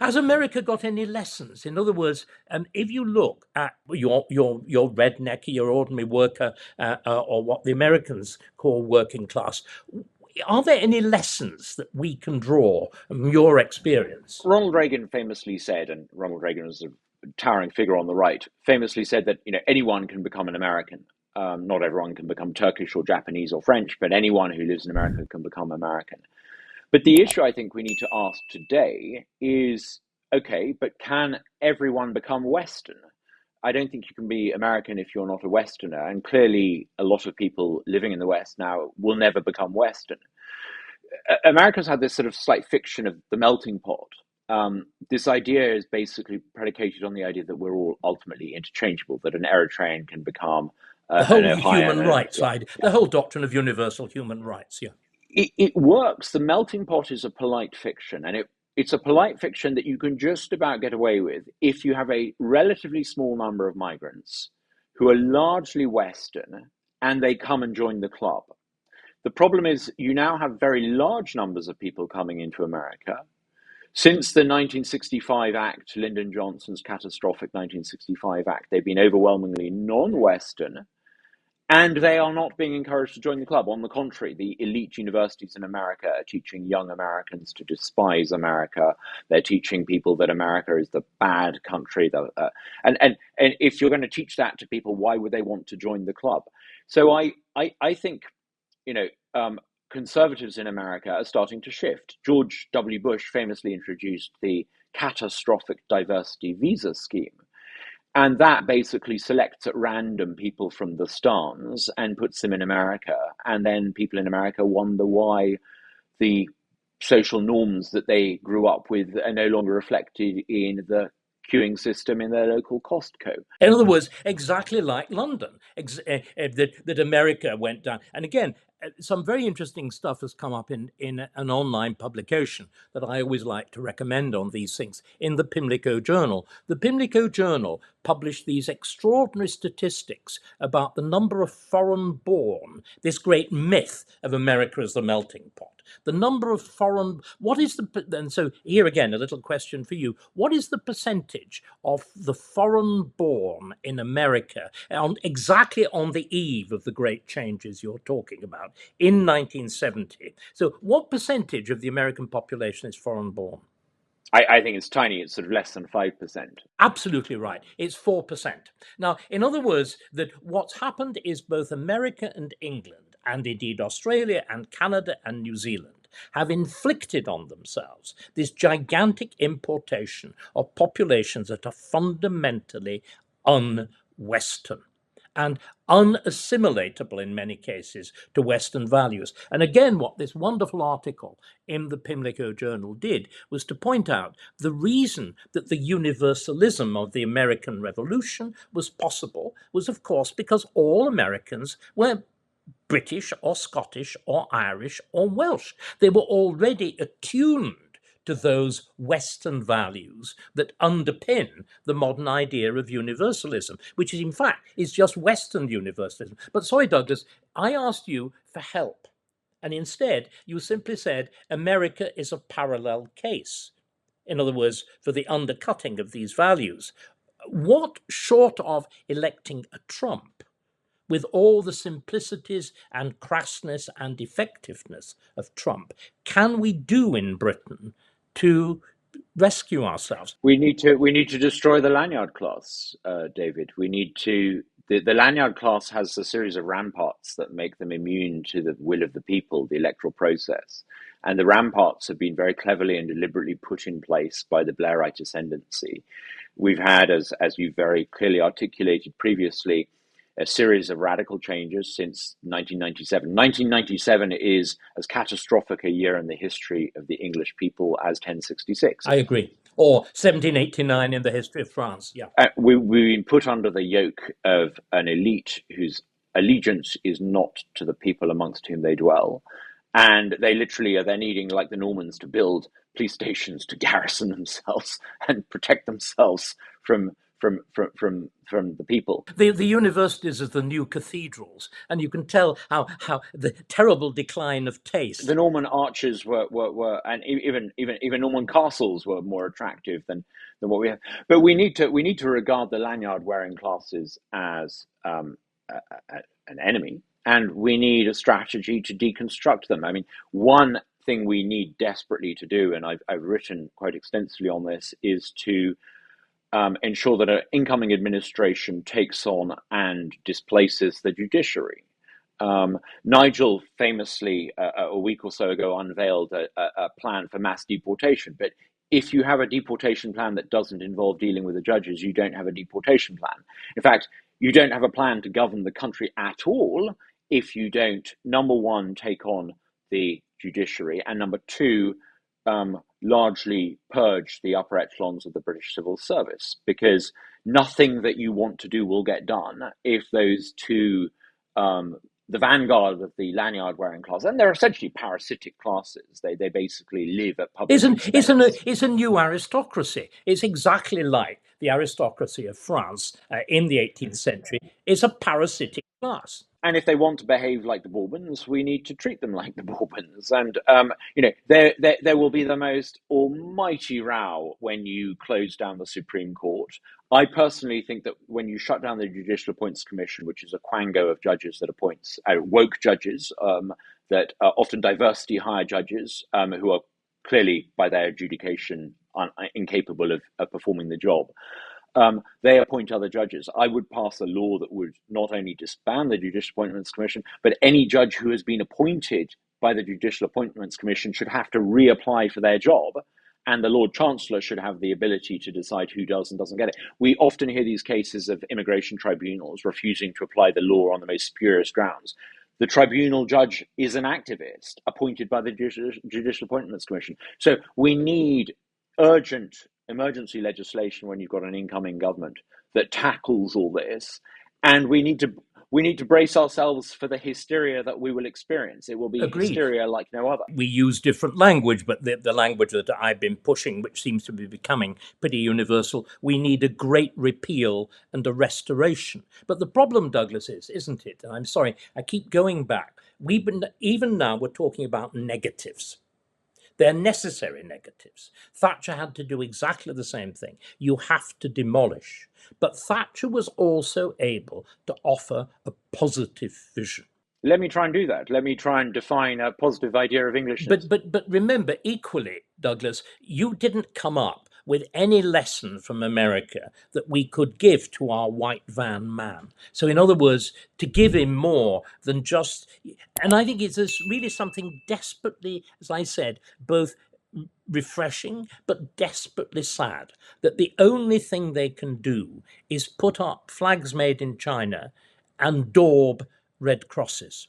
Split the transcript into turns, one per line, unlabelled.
Has America got any lessons? In other words, if you look at your redneck, your ordinary worker, or what the Americans call working class, are there any lessons that we can draw from your experience?
Ronald Reagan famously said, and Ronald Reagan was a towering figure on the right, famously said that anyone can become an American. Not everyone can become Turkish or Japanese or French, but anyone who lives in America can become American. But the issue I think we need to ask today is, okay, but can everyone become Western? I don't think you can be American if you're not a Westerner. And clearly, a lot of people living in the West now will never become Western. America's had this sort of slight fiction of the melting pot. This idea is basically predicated on the idea that we're all ultimately interchangeable, that an Eritrean can become
the whole
an
human
Ohioan.
rights side, the whole doctrine of universal human rights, yeah.
It works. The melting pot is a polite fiction, and it's a polite fiction that you can just about get away with if you have a relatively small number of migrants who are largely Western and they come and join the club. The problem is you now have very large numbers of people coming into America. Since the 1965 Act, Lyndon Johnson's catastrophic 1965 Act, they've been overwhelmingly non-Western, and they are not being encouraged to join the club. On the contrary, the elite universities in America are teaching young Americans to despise America. They're teaching people that America is the bad country. And if you're going to teach that to people, why would they want to join the club? So I think, conservatives in America are starting to shift. George W. Bush famously introduced the catastrophic diversity visa scheme. And that basically selects at random people from the stans and puts them in America. And then people in America wonder why the social norms that they grew up with are no longer reflected in the queuing system in their local Costco.
In other words, exactly like London, that America went down. And again, some very interesting stuff has come up in an online publication that I always like to recommend on these things, in the Pimlico Journal. The Pimlico Journal published these extraordinary statistics about the number of foreign-born, this great myth of America as the melting pot. The number of foreign, and so here again, a little question for you. What is the percentage of the foreign-born in America exactly on the eve of the great changes you're talking about in 1970? So what percentage of the American population is foreign-born?
I think it's tiny. It's sort of less than 5%.
Absolutely right. It's 4%. Now, in other words, that what's happened is both America and England, and indeed Australia and Canada and New Zealand, have inflicted on themselves this gigantic importation of populations that are fundamentally un-Western and unassimilatable in many cases to Western values. And again, what this wonderful article in the Pimlico Journal did was to point out the reason that the universalism of the American Revolution was possible was, of course, because all Americans were British or Scottish or Irish or Welsh. They were already attuned to those Western values that underpin the modern idea of universalism, which is, in fact, is just Western universalism. But sorry, Douglas, I asked you for help. And instead, you simply said America is a parallel case. In other words, for the undercutting of these values. What, short of electing a Trump, with all the simplicities and crassness and effectiveness of Trump, can we do in Britain to rescue ourselves?
We need to destroy the lanyard class, David. We need to. The lanyard class has a series of ramparts that make them immune to the will of the people, the electoral process. And the ramparts have been very cleverly and deliberately put in place by the Blairite ascendancy. We've had, as you very clearly articulated previously, a series of radical changes since 1997. 1997 is as catastrophic a year in the history of the English people as 1066.
I agree. Or 1789 in the history of France, yeah.
We've been put under the yoke of an elite whose allegiance is not to the people amongst whom they dwell. And they literally are then needing, like the Normans, to build police stations to garrison themselves and protect themselves from from the people.
The universities are the new cathedrals, and you can tell how the terrible decline of taste.
The Norman arches were and even Norman castles were more attractive than what we have. But we need to regard the lanyard wearing classes as an enemy, and we need a strategy to deconstruct them. I mean, one thing we need desperately to do, and I've written quite extensively on this, is to ensure that an incoming administration takes on and displaces the judiciary. Nigel famously, a week or so ago, unveiled a plan for mass deportation. But if you have a deportation plan that doesn't involve dealing with the judges, you don't have a deportation plan. In fact, you don't have a plan to govern the country at all if you don't, number one, take on the judiciary, and number two, largely purge the upper echelons of the British civil service, because nothing that you want to do will get done if those two, the vanguard of the lanyard-wearing class, and they're essentially parasitic classes. They basically live at public expense.
It's a new aristocracy. It's exactly like the aristocracy of France in the 18th century. It's a parasitic class.
And if they want to behave like the Bourbons, we need to treat them like the Bourbons. And there will be the most almighty row when you close down the Supreme Court. I personally think that when you shut down the Judicial Appointments Commission, which is a quango of judges that appoints woke judges, that are often diversity hire judges, who are clearly, by their adjudication, incapable of performing the job. They appoint other judges. I would pass a law that would not only disband the Judicial Appointments Commission, but any judge who has been appointed by the Judicial Appointments Commission should have to reapply for their job, and the Lord Chancellor should have the ability to decide who does and doesn't get it. We often hear these cases of immigration tribunals refusing to apply the law on the most spurious grounds. The tribunal judge is an activist appointed by the Judicial Appointments Commission. So we need urgent emergency legislation when you've got an incoming government that tackles all this, and we need to brace ourselves for the hysteria that we will experience. It will be
Agreed.
Hysteria like no other.
We use different language, but the language that I've been pushing, which seems to be becoming pretty universal, we need a great repeal and a restoration. But the problem, Douglas, isn't it? And I'm sorry, I keep going back. Even now we're talking about negatives. They're necessary negatives. Thatcher had to do exactly the same thing. You have to demolish. But Thatcher was also able to offer a positive vision.
Let me try and do that. Let me try and define a positive idea of Englishness.
But remember, equally, Douglas, you didn't come up with any lesson from America that we could give to our white van man. So in other words, to give him more than just, and I think it's really something desperately, as I said, both refreshing but desperately sad, that the only thing they can do is put up flags made in China and daub red crosses.